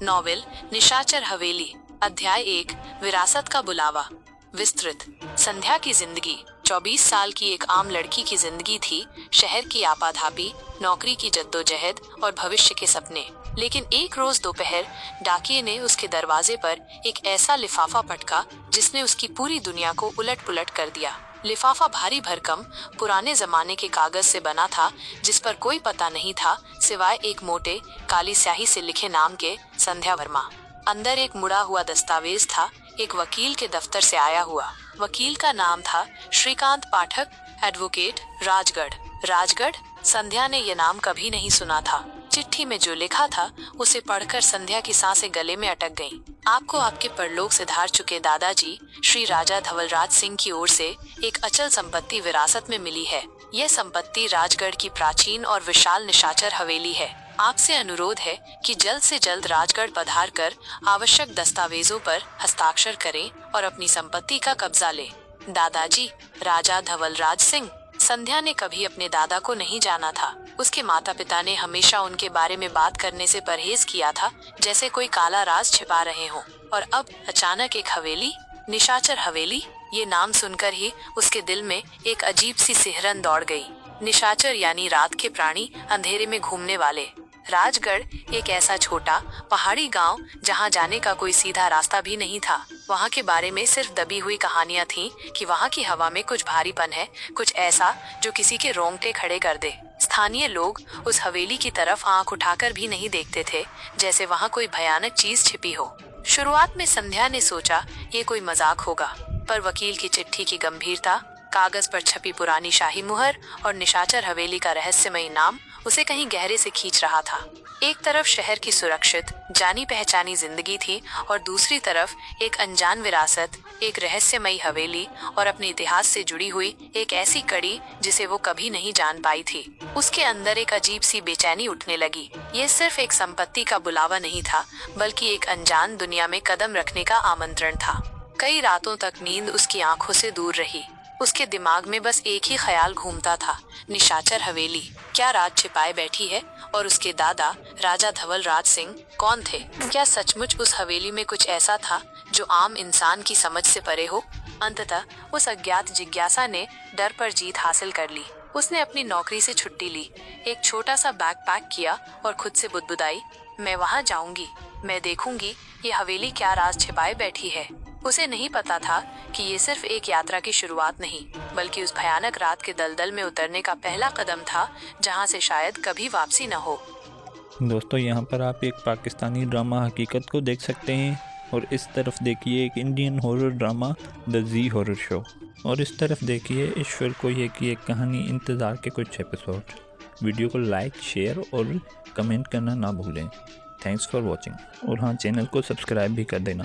Novel निशाचर हवेली, अध्याय 1, विरासत का बुलावा। विस्तृत। संध्या की जिंदगी 24 साल की एक आम लड़की की जिंदगी थी। शहर की आपाधापी, नौकरी की जद्दोजहद और भविष्य के सपने। लेकिन एक रोज दोपहर डाकिये ने उसके दरवाजे पर एक ऐसा लिफाफा पटका जिसने उसकी पूरी दुनिया को उलट पुलट कर दिया। लिफाफा भारी भरकम पुराने जमाने के कागज से बना था, जिस पर कोई पता नहीं था सिवाय एक मोटे काली स्याही से लिखे नाम के, संध्या वर्मा। अंदर एक मुड़ा हुआ दस्तावेज था, एक वकील के दफ्तर से आया हुआ। वकील का नाम था श्रीकांत पाठक, एडवोकेट, राजगढ़। राजगढ़? संध्या ने यह नाम कभी नहीं सुना था। चिट्ठी में जो लिखा था उसे पढ़कर संध्या की सांसें गले में अटक गईं। आपको आपके परलोक से धार चुके दादाजी श्री राजा धवलराज सिंह की ओर से एक अचल संपत्ति विरासत में मिली है। यह संपत्ति राजगढ़ की प्राचीन और विशाल निशाचर हवेली है। आपसे अनुरोध है कि जल्द से जल्द राजगढ़ पधार कर आवश्यक दस्तावेजों पर हस्ताक्षर करें और अपनी संपत्ति का कब्जा लें। दादाजी राजा धवलराज सिंह। संध्या ने कभी अपने दादा को नहीं जाना था। उसके माता पिता ने हमेशा उनके बारे में बात करने से परहेज किया था, जैसे कोई काला राज छिपा रहे हों। और अब अचानक एक हवेली, निशाचर हवेली, ये नाम सुनकर ही उसके दिल में एक अजीब सी सिहरन दौड़ गई। निशाचर यानी रात के प्राणी, अंधेरे में घूमने वाले। राजगढ़ एक ऐसा छोटा पहाड़ी गांव जहां जाने का कोई सीधा रास्ता भी नहीं था। वहां के बारे में सिर्फ दबी हुई कहानियां थीं कि वहां की हवा में कुछ भारीपन है, कुछ ऐसा जो किसी के रोंगटे खड़े कर दे। स्थानीय लोग उस हवेली की तरफ आंख उठाकर भी नहीं देखते थे, जैसे वहां कोई भयानक चीज छिपी हो। शुरुआत में संध्या ने सोचा ये कोई मजाक होगा, पर वकील की चिट्ठी की गंभीरता, कागज पर छपी पुरानी शाही मुहर और निशाचर हवेली का रहस्यमयी नाम उसे कहीं गहरे से खींच रहा था। एक तरफ शहर की सुरक्षित जानी पहचानी जिंदगी थी और दूसरी तरफ एक अनजान विरासत, एक रहस्यमयी हवेली और अपने इतिहास से जुड़ी हुई एक ऐसी कड़ी जिसे वो कभी नहीं जान पाई थी। उसके अंदर एक अजीब सी बेचैनी उठने लगी। ये सिर्फ एक संपत्ति का बुलावा नहीं था, बल्कि एक अनजान दुनिया में कदम रखने का आमंत्रण था। कई रातों तक नींद उसकी आंखों से दूर रही। उसके दिमाग में बस एक ही ख्याल घूमता था, निशाचर हवेली, क्या राज छिपाए बैठी है? और उसके दादा राजा धवलराज सिंह कौन थे? क्या सचमुच उस हवेली में कुछ ऐसा था जो आम इंसान की समझ से परे हो? अंततः उस अज्ञात जिज्ञासा ने डर पर जीत हासिल कर ली। उसने अपनी नौकरी से छुट्टी ली, एक छोटा सा बैग पैक किया और खुद से बुदबुदाई, मैं वहाँ जाऊंगी, मैं देखूंगी ये हवेली क्या राज छिपाए बैठी है। उसे नहीं पता था कि ये सिर्फ एक यात्रा की शुरुआत नहीं, बल्कि उस भयानक रात के दलदल में उतरने का पहला कदम था, जहां से शायद कभी वापसी न हो। दोस्तों, यहाँ पर आप एक पाकिस्तानी ड्रामा हकीकत को देख सकते हैं और इस तरफ देखिए एक Indian horror drama the Zee horror show, और इस तरफ देखिए ईश्वर को ये की एक कहानी इंतज़ार के कुछ एपिसोड। वीडियो को लाइक, शेयर और कमेंट करना ना भूलें। Thanks for watching. और हाँ, चैनल को सब्सक्राइब भी कर देना।